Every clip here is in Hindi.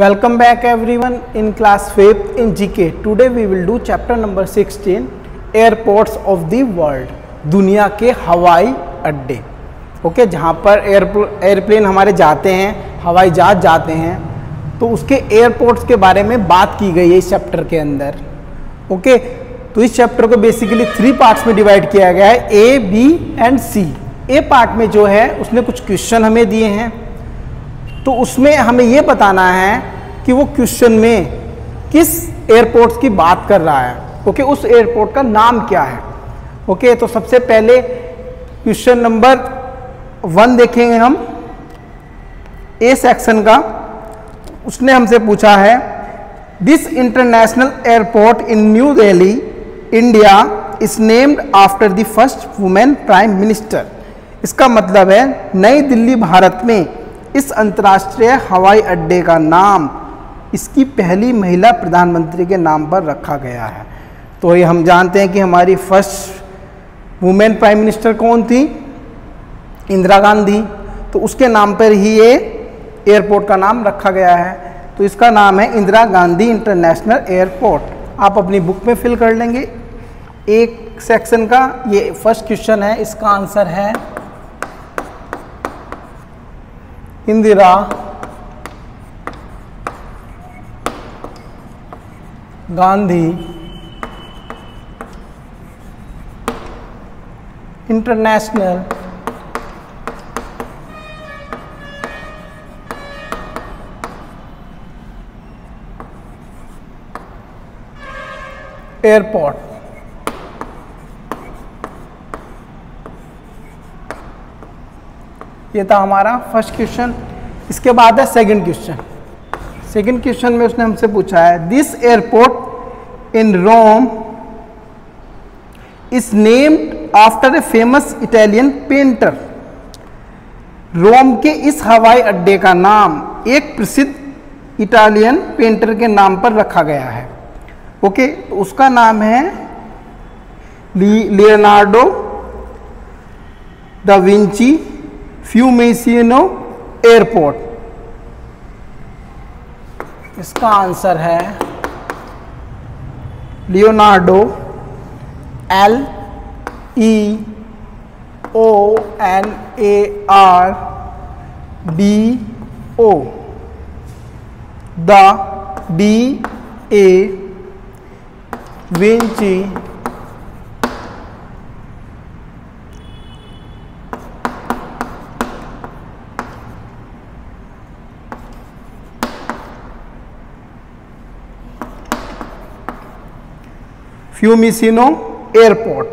Welcome back everyone in class 5th in GK. Today we will do chapter number 16 Airports of the World. दुनिया के हवाई अड्डे. ओके, जहाँ पर एयरप्लेन हमारे जाते हैं, हवाई जहाज जाते हैं, तो उसके एयरपोर्ट्स के बारे में बात की गई है इस चैप्टर के अंदर. ओके, तो इस चैप्टर को बेसिकली 3 पार्ट्स में डिवाइड किया गया है, A, B and C. A part में जो है उसने कुछ क्वेश्चन हमें दिए हैं, तो उसमें हमें ये बताना है कि वो क्वेश्चन में किस एयरपोर्ट्स की बात कर रहा है. ओके, उस एयरपोर्ट का नाम क्या है. ओके, तो सबसे पहले क्वेश्चन नंबर 1 देखेंगे हम ए सेक्शन का. उसने हमसे पूछा है, this international airport in new Delhi India is named after the first women prime minister. इसका मतलब है नई दिल्ली भारत में इस अंतर्राष्ट्रीय हवाई अड्डे का नाम इसकी पहली महिला प्रधानमंत्री के नाम पर रखा गया है. तो ये हम जानते हैं कि हमारी फर्स्ट वुमेन प्राइम मिनिस्टर कौन थी, इंदिरा गांधी. तो उसके नाम पर ही ये एयरपोर्ट का नाम रखा गया है. तो इसका नाम है इंदिरा गांधी इंटरनेशनल एयरपोर्ट. आप अपनी बुक में फिल कर लेंगे एक सेक्शन का. ये फर्स्ट क्वेश्चन है, इसका आंसर है इंदिरा गांधी इंटरनेशनल एयरपोर्ट. ये था हमारा फर्स्ट क्वेश्चन. इसके बाद है सेकंड क्वेश्चन. सेकंड क्वेश्चन में उसने हमसे पूछा है, this airport in Rome is named after a famous Italian painter. Rome के इस हवाई अड्डे का नाम एक प्रसिद्ध इटालियन पेंटर के नाम पर रखा गया है. ओके, तो उसका नाम है Leonardo da Vinci Fiumicino airport. इसका आंसर है लियोनार्डो LEONARDO द DA विंची फ्यूमिसिनो एयरपोर्ट.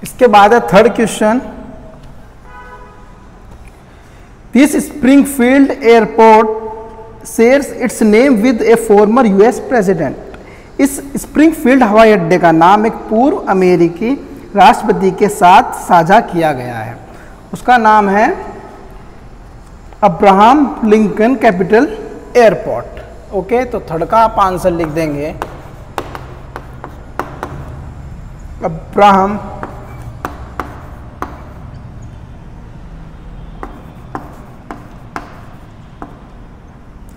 इसके बाद है third question, this Springfield airport shares its name with a former US president. इस स्प्रिंगफील्ड हवाई अड्डे का नाम एक पूर्व अमेरिकी राष्ट्रपति के साथ साझा किया गया है. उसका नाम है Abraham Lincoln capital airport. Okay, तो थर्ड का आप आंसर लिख देंगे अब्राहम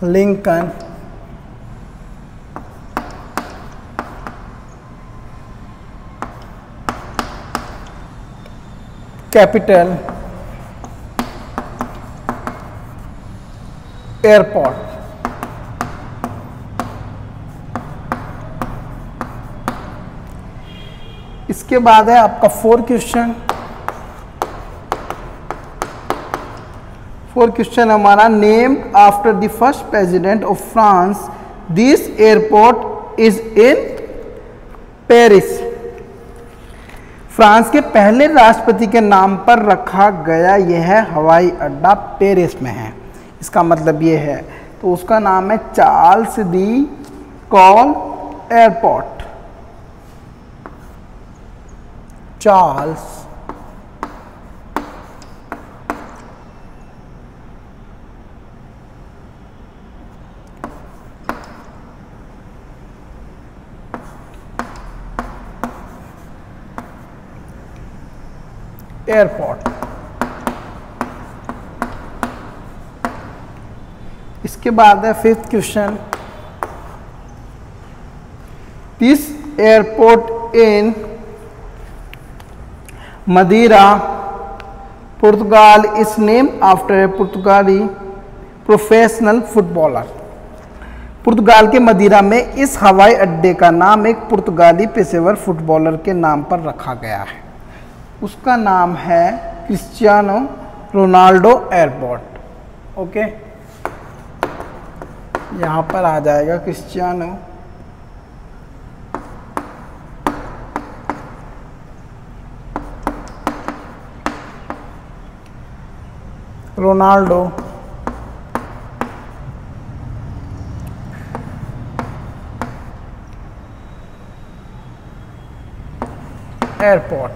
लिंकन कैपिटल एयरपोर्ट. इसके बाद है आपका फोर्थ क्वेश्चन. फोर्थ क्वेश्चन हमारा, named after the first president of France this airport is in Paris. France के पहले राष्ट्रपति के नाम पर रखा गया यह हवाई अड्डा पेरिस में है. इसका मतलब ये है, तो उसका नाम है Charles de Gaulle airport. Charles airport. इसके बाद है fifth question, this airport in Madeira Portugal is name after a पुर्तगाली प्रोफेशनल फुटबॉलर। पुर्तगाल के मदीरा में इस हवाई अड्डे का नाम एक पुर्तगाली पेशेवर फुटबॉलर के नाम पर रखा गया है। उसका नाम है क्रिस्टियानो रोनाल्डो एयरपोर्ट। ओके, यहाँ पर आ जाएगा क्रिस्टियानो रोनाल्डो एयरपोर्ट।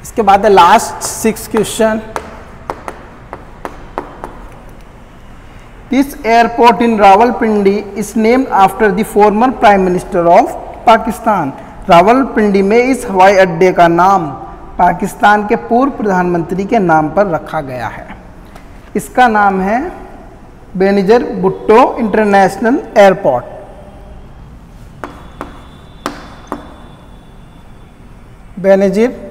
इसके बाद है last six question, this airport in Rawalpindi is named after the former prime minister of Pakistan. Rawalpindi में इस हवाई अड्डे का नाम पाकिस्तान के पूर्व प्रधानमंत्री के नाम पर रखा गया है। इसका नाम है Benazir Bhutto international airport. Benazir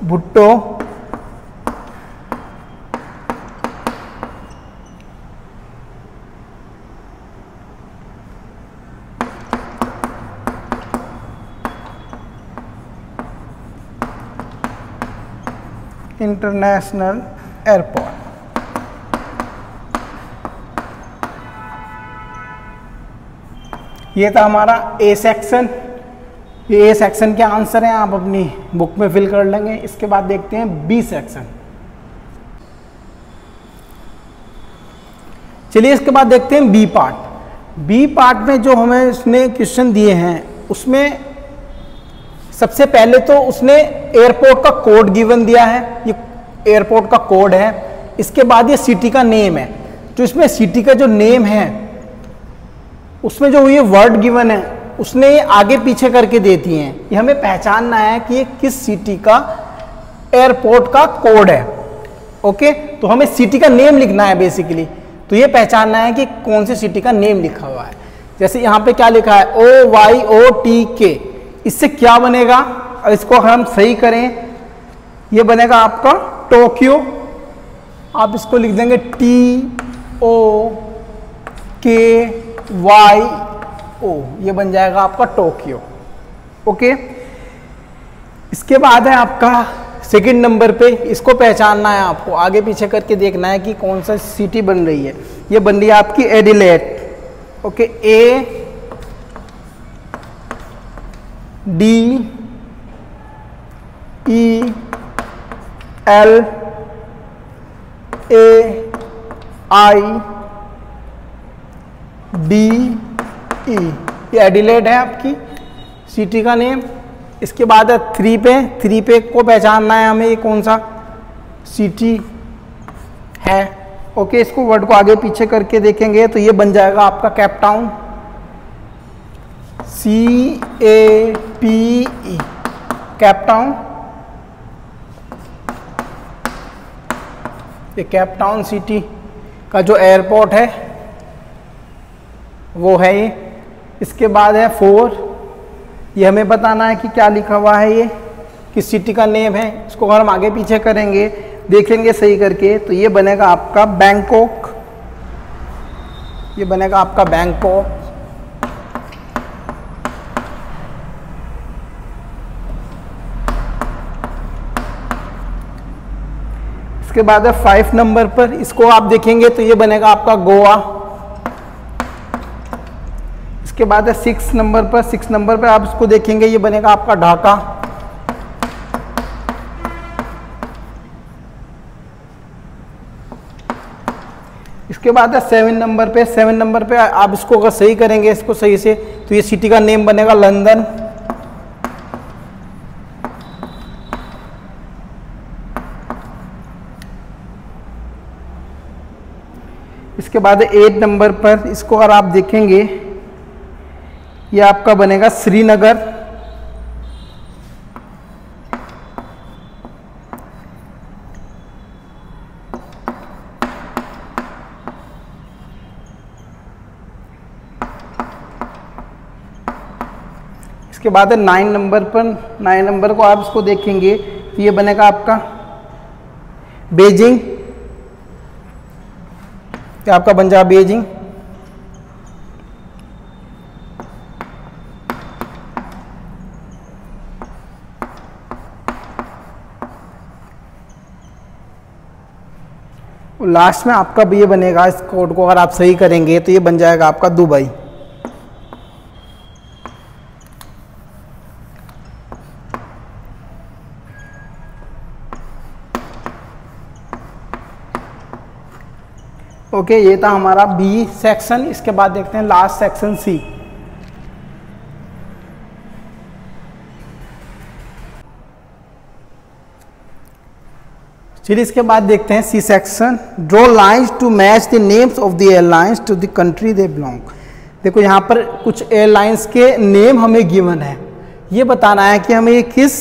Bhutto international airport. ये था हमारा ए सेक्शन। ये ए सेक्शन के आंसर हैं, आप अपनी बुक में फिल कर लेंगे। इसके बाद देखते हैं बी सेक्शन। चलिए इसके बाद देखते हैं बी पार्ट। बी पार्ट में जो हमें उसने क्वेश्चन दिए हैं उसमें सबसे पहले तो उसने एयरपोर्ट का कोड गिवन दिया है, ये एयरपोर्ट का कोड है। इसके बाद ये सिटी का नेम है। जो इसमें सिटी का जो नेम है उसमें जो ये वर्ड गिवन है उसने ये आगे पीछे करके देती हैं। ये हमें पहचानना है कि ये किस सिटी का एयरपोर्ट का कोड है। ओके, तो हमें सिटी का नेम लिखना है बेसिकली। तो ये पहचानना है कि कौन सी सिटी का नेम लिखा हुआ है। जैसे यहाँ पे क्या लिखा है, OYOTK। इससे क्या बनेगा, इसको हम सही करें, ये बनेगा आपका टोक्यो। आप इसको लिख देंगे TOKYO, ये बन जाएगा आपका टोक्यो। ओके, इसके बाद है आपका सेकंड नंबर पे, इसको पहचानना है आपको, आगे पीछे करके देखना है कि कौन सा सिटी बन रही है। ये बन रही है आपकी एडिलेड। ओके, ADLAIDE, ये एडिलेड है आपकी सिटी का नेम। इसके बाद है थ्री पे को पहचानना है हमें, ये कौन सा सिटी है। ओके, इसको वर्ड को आगे पीछे करके देखेंगे तो ये बन जाएगा आपका Cape Town, CAPE, Cape Town. ये कैप टाउन सिटी का जो एयरपोर्ट है वो है ये। इसके बाद है 4, ये हमें बताना है कि क्या लिखा हुआ है, ये किस सिटी का नेम है। इसको अगर हम आगे पीछे करेंगे, देखेंगे सही करके, तो ये बनेगा आपका बैंकॉक। ये बनेगा आपका बैंकॉक। इसके बाद है 5 नंबर पर, इसको आप देखेंगे तो ये बनेगा आपका गोवा। इसके बाद है 6 नंबर पर आप इसको देखेंगे, ये बनेगा आपका ढाका। इसके बाद है 7 नंबर पे आप इसको अगर सही करेंगे, इसको सही से, तो ये सिटी का नेम बनेगा लंदन। इसके बाद 8 नंबर पर इसको अगर आप देखेंगे ये आपका बनेगा श्रीनगर। इसके बाद है 9 नंबर पर, 9 नंबर को आप इसको देखेंगे तो ये बनेगा आपका बीजिंग, क्या आपका बन जाएगा बीजिंग। लास्ट में आपका भी ये बनेगा, इस कोड को अगर आप सही करेंगे तो ये बन जाएगा आपका दुबई। ओके, ये था हमारा बी सेक्शन। इसके बाद देखते हैं लास्ट सेक्शन सी। चलिए इसके बाद देखते हैं C section. Draw lines to match the names of the airlines to the country they belong. देखो यहाँ पर कुछ एयरलाइंस के नेम हमें गिवन है, ये बताना है कि हमें ये किस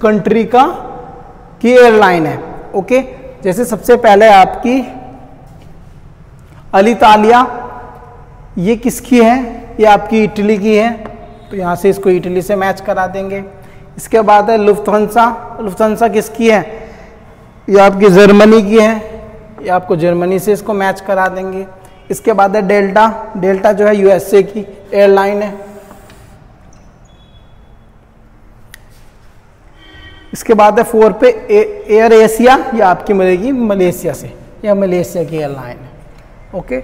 कंट्री की एयरलाइन है। ओके, जैसे सबसे पहले आपकी अलितालिया, ये किसकी है? ये आपकी इटली की है, तो यहाँ से इसको इटली से मैच करा देंगे। इसके बाद है लुफ्थांसा, लुफ्थांसा किसकी है? ये आपकी जर्मनी की है, ये आपको जर्मनी से इसको मैच करा देंगे। इसके बाद है डेल्टा, डेल्टा जो है यूएसए की एयरलाइन है। इसके बाद है 4 पे एयर एशिया, ये आपकी मिलेगी मलेशिया से, यह मलेशिया की एयरलाइन है। ओके,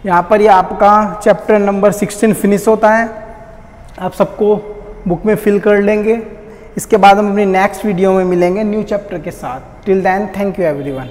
यहाँ पर ये आपका चैप्टर नंबर 16 फिनिश होता है। आप सबको बुक में फिल कर लेंगे। इसके बाद हम अपनी नेक्स्ट वीडियो में मिलेंगे न्यू चैप्टर के साथ। Till then, thank you everyone.